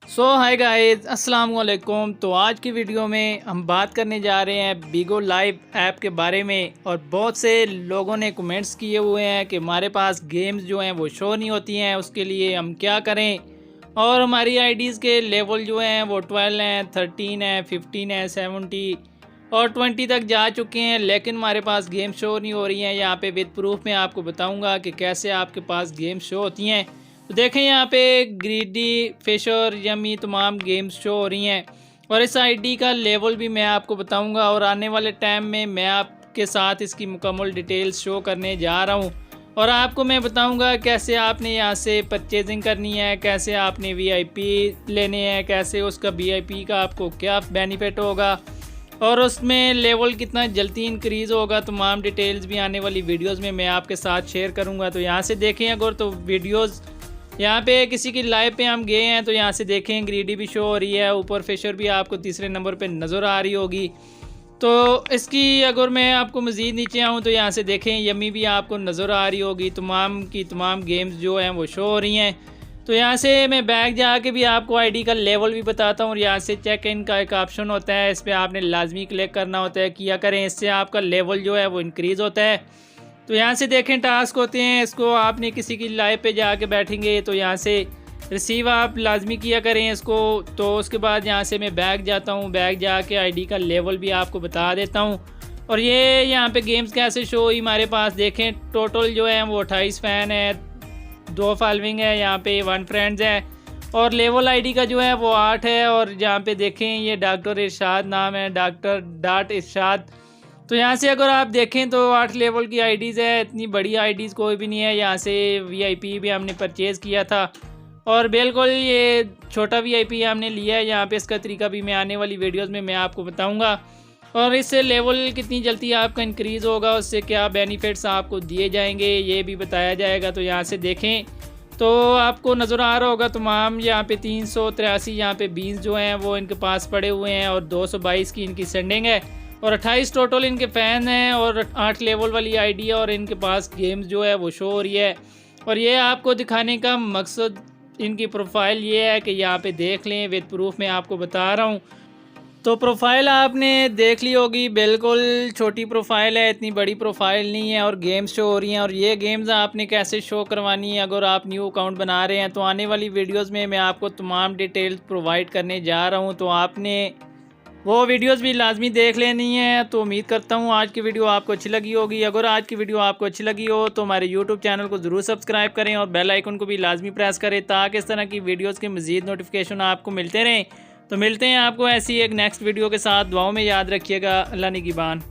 Hi guys, अस्सलाम वालेकुम। तो आज की वीडियो में हम बात करने जा रहे हैं बिगो लाइव ऐप के बारे में। और बहुत से लोगों ने कमेंट्स किए हुए हैं कि हमारे पास गेम्स जो हैं वो शो नहीं होती हैं, उसके लिए हम क्या करें। और हमारी आईडीज़ के लेवल जो हैं वो 12 हैं, 13 हैं, 15 हैं, 70 और 20 तक जा चुके हैं, लेकिन हमारे पास गेम शो नहीं हो रही हैं। यहाँ पे विद प्रूफ मैं आपको बताऊँगा कि कैसे आपके पास गेम शो होती हैं। तो देखें यहाँ पे ग्रीडी, फिशर, यमी तमाम गेम्स शो हो रही हैं। और इस आईडी का लेवल भी मैं आपको बताऊंगा और आने वाले टाइम में मैं आपके साथ इसकी मुकम्मल डिटेल्स शो करने जा रहा हूं। और आपको मैं बताऊंगा कैसे आपने यहाँ से परचेजिंग करनी है, कैसे आपने वीआईपी लेने हैं, कैसे उसका वीआईपी का आपको क्या बेनिफिट होगा और उसमें लेवल कितना जल्दी इंक्रीज़ होगा। तमाम डिटेल्स भी आने वाली वीडियोज़ में मैं आपके साथ शेयर करूँगा। तो यहाँ से देखें अगर तो वीडियोज़ यहाँ पे किसी की लाइव पे हम गए हैं तो यहाँ से देखें ग्रीडी भी शो हो रही है, ऊपर फिशर भी आपको तीसरे नंबर पे नज़र आ रही होगी। तो इसकी अगर मैं आपको मज़ीद नीचे आऊँ तो यहाँ से देखें यमी भी आपको नज़र आ रही होगी। तमाम की तमाम गेम्स जो हैं वो शो हो रही हैं। तो यहाँ से मैं बैक जाके भी आपको आईडी का लेवल भी बताता हूँ। और यहाँ से चेक इन का एक ऑप्शन होता है, इस पर आपने लाजमी क्लिक करना होता है, किया करें, इससे आपका लेवल जो है वो इंक्रीज़ होता है। तो यहाँ से देखें टास्क होते हैं, इसको आपने किसी की लाइव पे जाके बैठेंगे तो यहाँ से रिसीव आप लाजमी किया करें इसको। तो उसके बाद यहाँ से मैं बैक जाता हूँ, बैक जाके आईडी का लेवल भी आपको बता देता हूँ। और ये यहाँ पे गेम्स कैसे शो हुई हमारे पास देखें, टोटल जो है वो 28 फ़ैन है, 2 फॉलोइंग है, यहाँ पे 1 फ्रेंड्स है और लेवल आईडी का जो है वो 8 है। और यहाँ पे देखें ये डॉक्टर इरशाद नाम है, डॉक्टर इरशाद। तो यहाँ से अगर आप देखें तो 8 लेवल की आईडीज़ है, इतनी बड़ी आईडीज़ कोई भी नहीं है। यहाँ से वीआईपी भी हमने परचेज़ किया था और बिल्कुल ये छोटा वीआईपी हमने लिया है। यहाँ पे इसका तरीका भी मैं आने वाली वीडियोस में मैं आपको बताऊंगा। और इससे लेवल कितनी जल्दी आपका इंक्रीज़ होगा, उससे क्या बेनिफिट्स आपको दिए जाएंगे ये भी बताया जाएगा। तो यहाँ से देखें तो आपको नज़र आ रहा होगा तमाम यहाँ पे 383 यहाँ पे बीन्स जो हैं वो इनके पास पड़े हुए हैं और 222 की इनकी सेंडिंग है और 28 टोटल इनके फ़ैन हैं और 8 लेवल वाली आईडी है और इनके पास गेम्स जो है वो शो हो रही है। और ये आपको दिखाने का मकसद इनकी प्रोफाइल ये है कि यहाँ पे देख लें, विद प्रूफ मैं आपको बता रहा हूँ। तो प्रोफाइल आपने देख ली होगी, बिल्कुल छोटी प्रोफाइल है, इतनी बड़ी प्रोफाइल नहीं है और गेम्स शो हो रही हैं। और ये गेम्स आपने कैसे शो करवानी है अगर आप न्यू अकाउंट बना रहे हैं तो आने वाली वीडियोज़ में मैं आपको तमाम डिटेल्स प्रोवाइड करने जा रहा हूँ। तो आपने वो वीडियोस भी लाजमी देख लेनी है। तो उम्मीद करता हूँ आज की वीडियो आपको अच्छी लगी होगी। अगर आज की वीडियो आपको अच्छी लगी हो तो हमारे यूट्यूब चैनल को ज़रूर सब्सक्राइब करें और बेल आइकन को भी लाजमी प्रेस करें ताकि इस तरह की वीडियोस के मज़ीद नोटिफिकेशन आपको मिलते रहें। तो मिलते हैं आपको ऐसी एक नेक्स्ट वीडियो के साथ। दुआओं में याद रखिएगा। अल्लाह निगहबान।